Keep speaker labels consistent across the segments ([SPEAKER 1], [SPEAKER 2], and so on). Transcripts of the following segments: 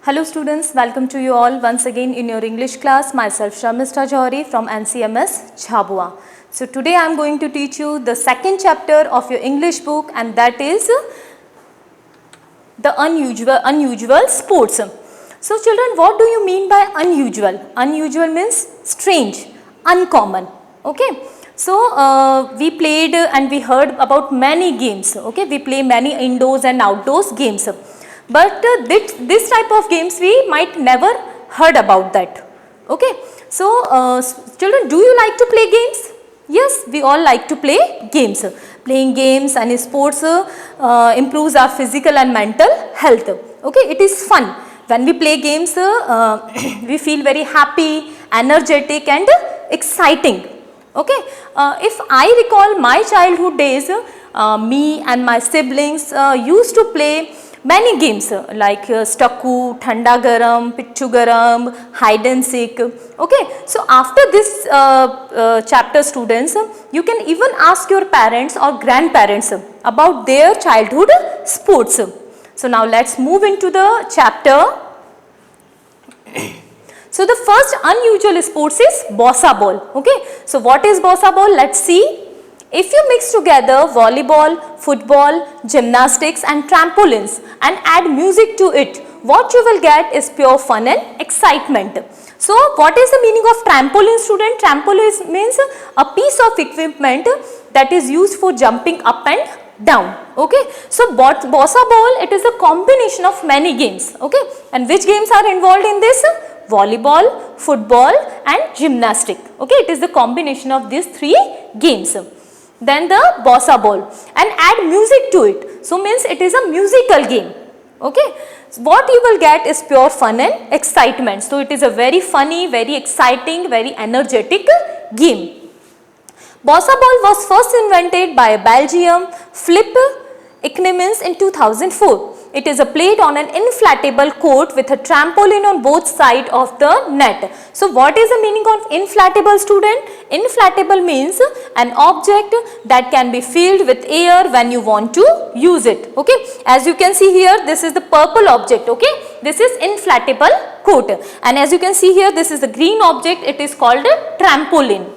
[SPEAKER 1] Hello students, welcome to you all once again in your English class. Myself Sharmistha Johari from NCMS Jhabua. So today I am going to teach you the second chapter of your English book, and that is the unusual sports. So children, what do you mean by unusual? Unusual means strange, uncommon. Okay. So we played and we heard about many games. Okay, we play many indoors and outdoors games. But this type of games we might never heard about that. Okay. So children, do you like to play games? Yes, we all like to play games. Playing games and sports improves our physical and mental health. Okay, it is fun. When we play games, we feel very happy, energetic and exciting. Okay, if I recall my childhood days, me and my siblings used to play many games like Stakku, Thanda Garam, Pichu Garam, hide and seek. Okay, so after this chapter students, you can even ask your parents or grandparents about their childhood sports. So now let's move into the chapter. So the first unusual sports is bossa ball. Okay, so what is bossa ball? Let's see. If you mix together volleyball, football, gymnastics and trampolines and add music to it, what you will get is pure fun and excitement. So what is the meaning of trampoline, student? Trampoline means a piece of equipment that is used for jumping up and down. Okay, so bossa ball, it is a combination of many games. Okay, and which games are involved in this? Volleyball, football and gymnastic. Okay, it is the combination of these three games. Then the bossa ball and add music to it. So means it is a musical game. Okay, so what you will get is pure fun and excitement. So it is a very funny, very exciting, very energetic game. Bossa ball was first invented by Belgium Philippe Eknemans in 2004. It is played on an inflatable court with a trampoline on both sides of the net. So what is the meaning of inflatable, student? Inflatable means an object that can be filled with air when you want to use it. Okay, as you can see here, this is the purple object. Okay, this is inflatable court, and as you can see here, this is the green object. It is called a trampoline.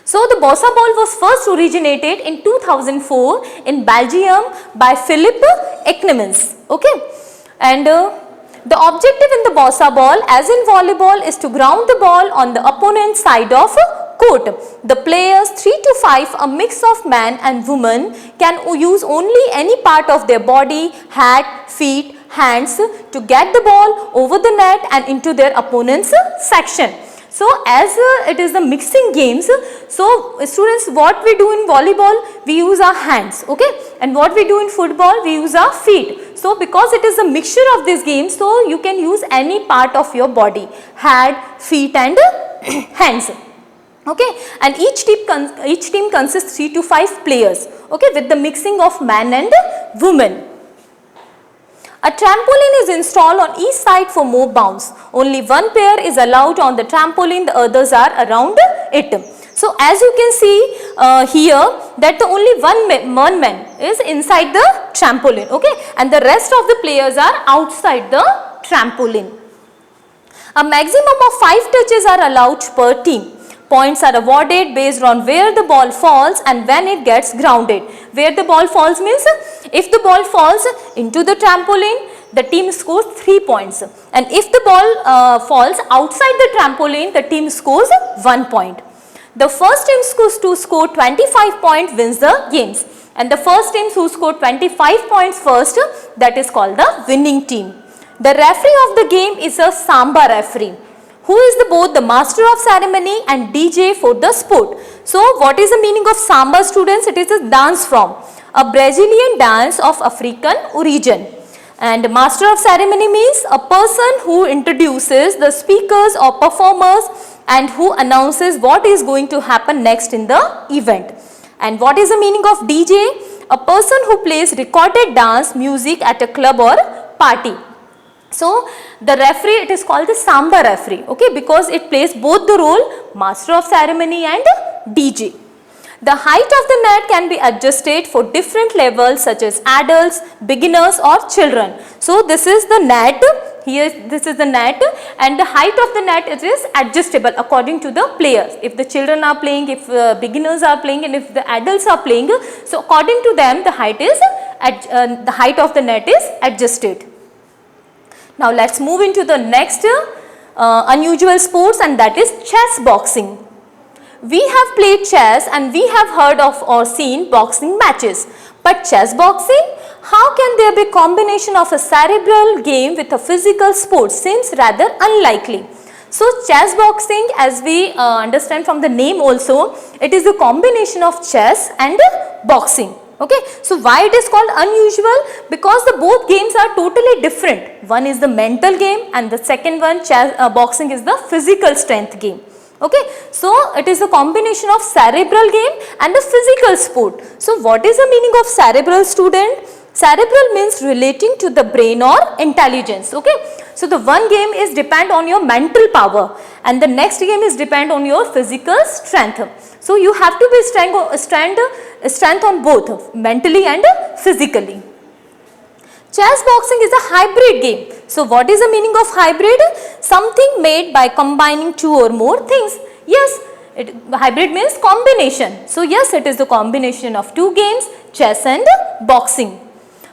[SPEAKER 1] So the bossa ball was first originated in 2004 in Belgium by Philippe Eknemans. Okay, and the objective in the bossa ball, as in volleyball, is to ground the ball on the opponent's side of court. The players 3 to 5, a mix of man and woman, can use only any part of their body, head, feet, hands to get the ball over the net and into their opponent's section. So as it is the mixing games, so students, what we do in volleyball, we use our hands, okay, and what we do in football, we use our feet. So because it is a mixture of these games, so you can use any part of your body, head, feet and hands. Okay, and each team consists 3 to 5 players, okay, with the mixing of man and woman. A trampoline is installed on each side for more bounce. Only one player is allowed on the trampoline, the others are around it. So as you can see here, that the only one man is inside the trampoline, okay, and the rest of the players are outside the trampoline. A maximum of 5 touches are allowed per team. Points are awarded based on where the ball falls and when it gets grounded. Where the ball falls means if the ball falls into the trampoline, the team scores 3 points, and if the ball falls outside the trampoline, the team scores 1 point. The first team to score 25 points wins the games, and the first team who score 25 points first, that is called the winning team. The referee of the game is a samba referee, who is both the master of ceremony and DJ for the sport. So what is the meaning of samba, students? It is a dance form, a Brazilian dance of African origin. And master of ceremony means a person who introduces the speakers or performers and who announces what is going to happen next in the event. And what is the meaning of DJ? A person who plays recorded dance music at a club or party. So the referee, it is called the samba referee, okay, because it plays both the role master of ceremony and DJ. The height of the net can be adjusted for different levels such as adults, beginners or children. So this is the net, here this is the net, and the height of the net is adjustable according to the players. If the children are playing, if beginners are playing, and if the adults are playing, so according to them the height of the net is adjusted. Now let's move into the next unusual sports, and that is chess boxing. We have played chess and we have heard of or seen boxing matches, but chess boxing, how can there be combination of a cerebral game with a physical sport? Seems rather unlikely. So chess boxing, as we understand from the name also, it is a combination of chess and boxing. Okay, so why it is called unusual? Because the both games are totally different. One is the mental game and the second one, boxing, is the physical strength game. Okay, so it is a combination of cerebral game and a physical sport. So what is the meaning of cerebral, student? Cerebral means relating to the brain or intelligence. Okay, so the one game is depend on your mental power and the next game is depend on your physical strength. So you have to be strength on both, mentally and physically. Chess boxing is a hybrid game. So what is the meaning of hybrid? Something made by combining two or more things. Yes, hybrid means combination. So yes, it is the combination of two games, chess and boxing.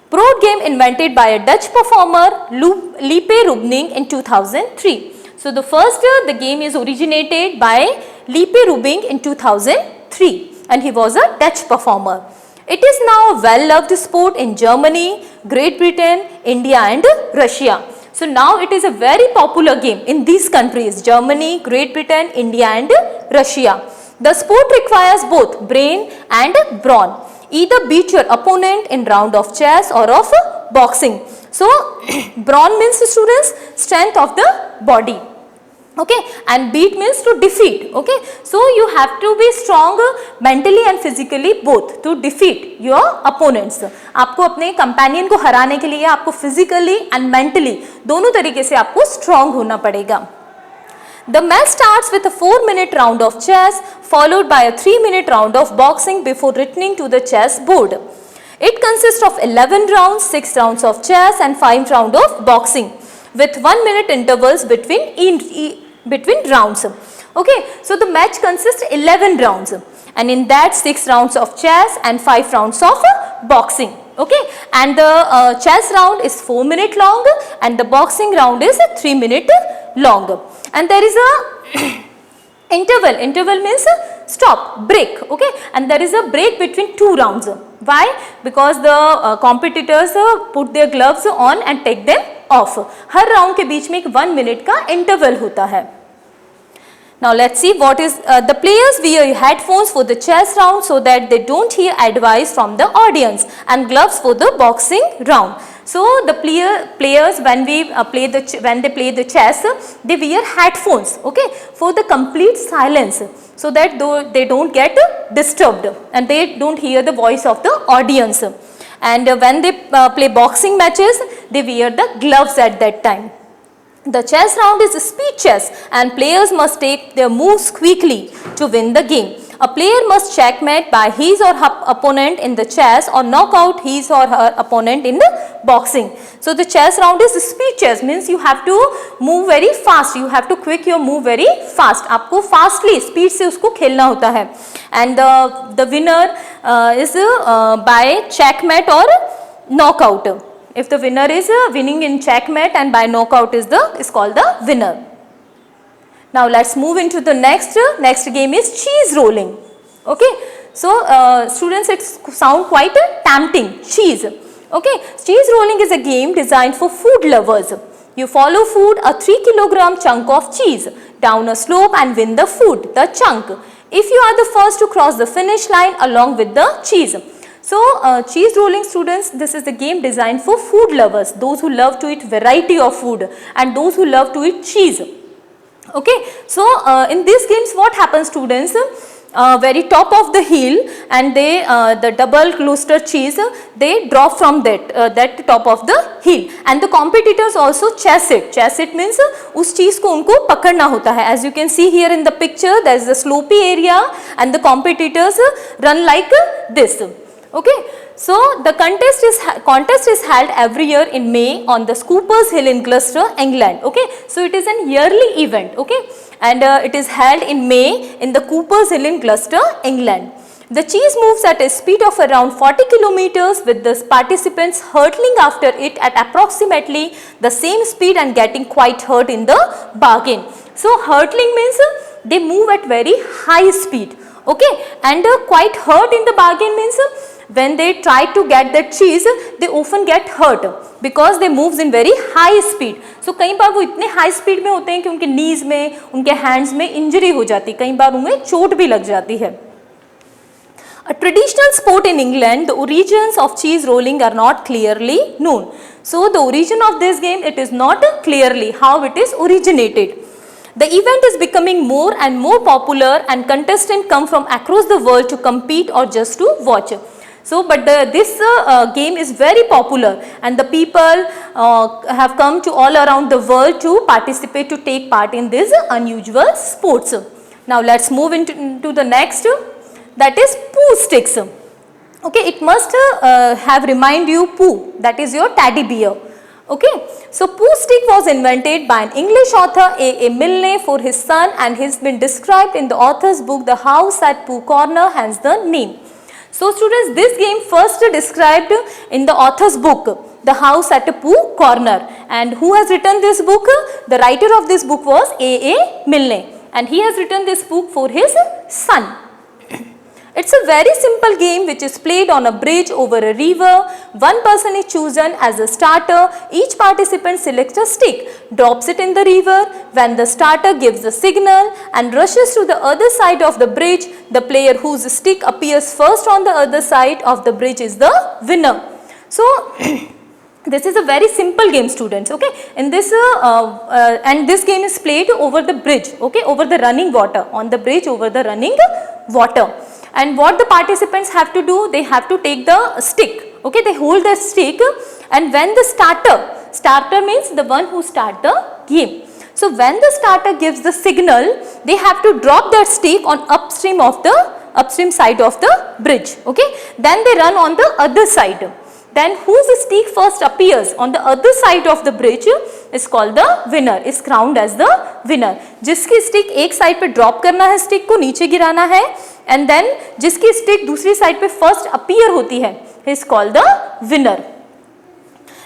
[SPEAKER 1] Broad game invented by a Dutch performer, Lipe Rubning, in 2003. So the first the game is originated by Lipe Rubning in 2003 and he was a Dutch performer. It is now a well-loved sport in Germany, Great Britain, India and Russia. So now it is a very popular game in these countries, Germany, Great Britain, India and Russia. The sport requires both brain and brawn. Either beat your opponent in round of chess or of boxing. So brawn means, students, strength of the body. Okay, and beat means to defeat. Okay, so you have to be strong mentally and physically both to defeat your opponents. आपको अपने companion को हराने के लिए आपको physically and mentally दोनों तरीके से आपको strong होना पड़ेगा. The match starts with a 4-minute round of chess followed by a 3-minute round of boxing before returning to the chess board. It consists of 11 rounds, 6 rounds of chess and 5 rounds of boxing with 1-minute intervals between rounds. Okay, so the match consists 11 rounds and in that 6 rounds of chess and 5 rounds of boxing. Okay, and the chess round is 4 minutes long and the boxing round is 3 minutes long. And there is a interval means stop, break. Okay, and there is a break between 2 rounds. Why? Because the competitors put their gloves on and take them off. Her round के बीच में एक 1 minute का interval होता है. Now let's see what is the players wear headphones for the chess round so that they don't hear advice from the audience, and gloves for the boxing round. So the players when they play the chess, they wear headphones, okay, for the complete silence, so that they don't get disturbed and they don't hear the voice of the audience. And when they play boxing matches, they wear the gloves at that time. The chess round is speed chess and players must take their moves quickly to win the game. A player must checkmate by his or her opponent in the chess or knock out his or her opponent in the boxing. So the chess round is speed chess, means you have to move very fast, you have to quick your move very fast. आपको fastly speed से उसको खेलना होता है. And the winner is by checkmate or knockout. If the winner is winning in checkmate and by knockout is called the winner. Now let's move into the next game is cheese rolling. Okay, so students, it sound quite tempting, cheese. Okay, cheese rolling is a game designed for food lovers. You follow food, a 3 kilogram chunk of cheese down a slope and win the food, the chunk, if you are the first to cross the finish line along with the cheese. So cheese rolling, students, this is the game designed for food lovers, those who love to eat variety of food and those who love to eat cheese. Okay, so in these games what happens, students, very top of the hill, and they the double cluster cheese they drop from that top of the hill, and the competitors also chase it. Chase it means उस चीज को उनको पकड़ना होता है. As you can see here in the picture, there is a slopey area and the competitors run like this. Okay, so the contest is held every year in May on the Scoopers Hill in Gloucester, England. Okay, so it is an yearly event. Okay, and it is held in May in the Coopers Hill in Gloucester, England. The cheese moves at a speed of around 40 kilometers, with the participants hurtling after it at approximately the same speed and getting quite hurt in the bargain. So hurtling means they move at very high speed. Okay, and quite hurt in the bargain means when they try to get that cheese, they often get hurt because they moves in very high speed. So कई बार वो इतने high speed में होते हैं कि उनके knees में, उनके hands में injury हो जाती, कई बार उन्हें चोट भी लग जाती है. A traditional sport in England, the origins of cheese rolling are not clearly known. So the origin of this game, it is not clearly how it is originated. The event is becoming more and more popular, and contestants come from across the world to compete or just to watch. So, but this game is very popular, and the people have come to all around the world to participate, to take part in this unusual sports. Now let's move into the next, that is Pooh sticks. Okay, it must have remind you Pooh, that is your teddy bear. Okay, so Pooh stick was invented by an English author A. Milne for his son, and has been described in the author's book The House at Pooh Corner, hence the name. So students, this game first described in the author's book, The House at Pooh Corner, and who has written this book? The writer of this book was A. Milne, and he has written this book for his son. It's a very simple game which is played on a bridge over a river. One person is chosen as a starter. Each participant selects a stick, drops it in the river. When the starter gives the signal and rushes to the other side of the bridge, the player whose stick appears first on the other side of the bridge is the winner. So this is a very simple game, students. Okay, in this and this game is played over the bridge. Okay, over the running water, on the bridge over the running water. And what the participants have to do, they have to take the stick. Okay, they hold the stick, and when the starter means the one who start the game. So when the starter gives the signal, they have to drop that stick on upstream side of the bridge. Okay, then they run on the other side. Then whose stick first appears on the other side of the bridge is called the winner, is crowned as the winner. जिसकी stick एक side पे drop करना है, stick को नीचे गिराना है, and then जिसकी stick दूसरी side पे first appear होती है, is called the winner.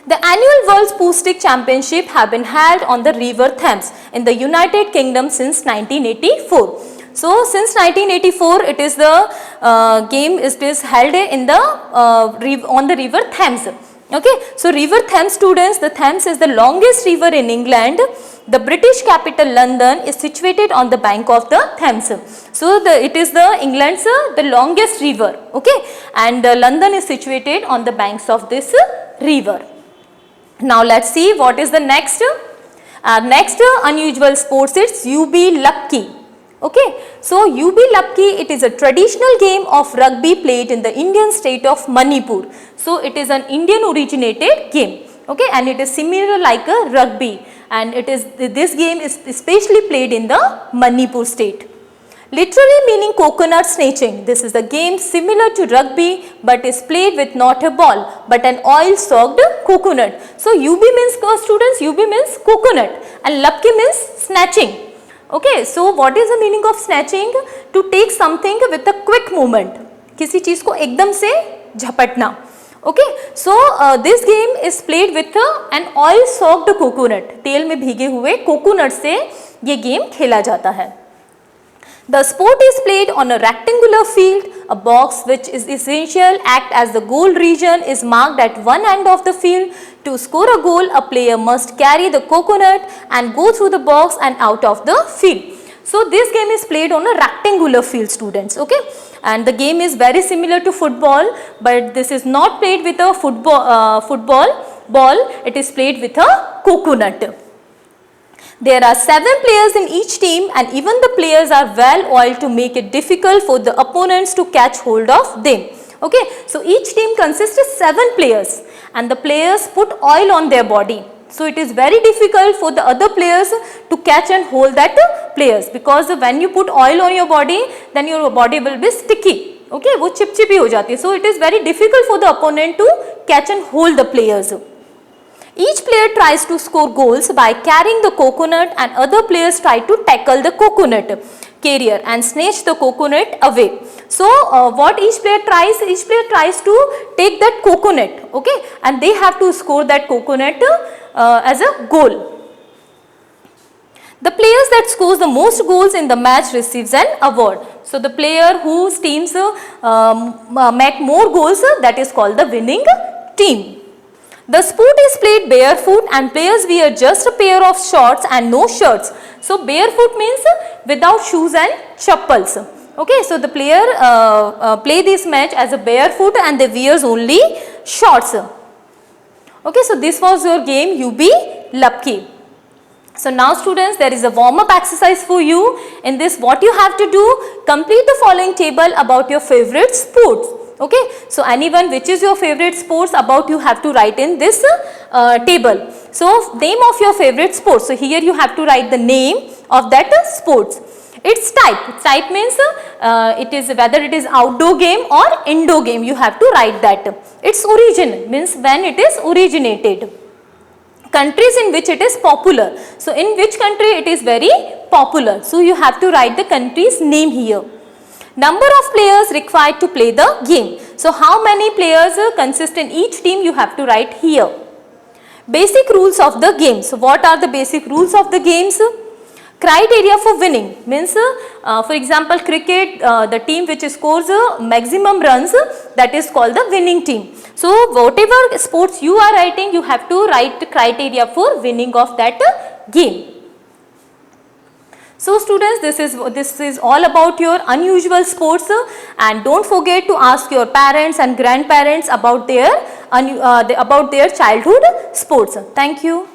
[SPEAKER 1] The annual World Pooh Stick Championship have been held on the River Thames in the United Kingdom since 1984. So since 1984, it is the game is held in the on the River Thames. Okay, so River Thames, students, the Thames is the longest river in England. The British capital London is situated on the bank of the Thames. So it is the England's the longest river. Okay, and London is situated on the banks of this river. Now let's see what is the next. Next unusual sports is UB Lucky. Okay, so UB Lucky, it is a traditional game of rugby played in the Indian state of Manipur. So it is an Indian originated game. Okay, and it is similar like a rugby, and it is this game is especially played in the Manipur state. Literally meaning coconut snatching. This is a game similar to rugby, but is played with not a ball but an oil soaked coconut. So UB means, students, UB means coconut, and Lucky means snatching. Okay, so what is the meaning of snatching? To take something with a quick movement. किसी चीज को एकदम से झपटना. Okay, so this game is played with an oil soaked coconut. तेल में भीगे हुए coconut से ये गेम खेला जाता है. The sport is played on a rectangular field. A box which is essential act as the goal region is marked at one end of the field. To score a goal, a player must carry the coconut and go through the box and out of the field. So this game is played on a rectangular field, students. Okay, and the game is very similar to football, but this is not played with a football ball. It is played with a coconut. There are 7 players in each team and even the players are well oiled to make it difficult for the opponents to catch hold of them. Okay, so each team consists of 7 players and the players put oil on their body. So it is very difficult for the other players to catch and hold that players, because when you put oil on your body, then your body will be sticky. Okay, वो चिपचिपी हो जाती है. So it is very difficult for the opponent to catch and hold the players. Each player tries to score goals by carrying the coconut and other players try to tackle the coconut carrier and snatch the coconut away. So what each player tries to take that coconut, okay, and they have to score that coconut as a goal. The players that scores the most goals in the match receives an award. So the player whose teams make more goals, that is called the winning team. The sport is played barefoot and players wear just a pair of shorts and no shirts. So barefoot means without shoes and chappals. Okay, so the player play this match as a barefoot and they wears only shorts. Okay, so this was your game You Be Lucky. So now students, there is a warm-up exercise for you. In this, what you have to do, complete the following table about your favorite sports. Okay, so anyone which is your favorite sports about you have to write in this table. So name of your favorite sports. So here you have to write the name of that sports. Its type. Type means it is whether it is outdoor game or indoor game. You have to write that. Its origin means when it is originated. Countries in which it is popular. So in which country it is very popular. So you have to write the country's name here. Number of players required to play the game. So how many players consist in each team, you have to write here. Basic rules of the game. So what are the basic rules of the games? Criteria for winning means for example cricket, the team which scores maximum runs, that is called the winning team. So whatever sports you are writing, you have to write the criteria for winning of that game. So students, this is all about your unusual sports, and don't forget to ask your parents and grandparents about their childhood sports. Thank you.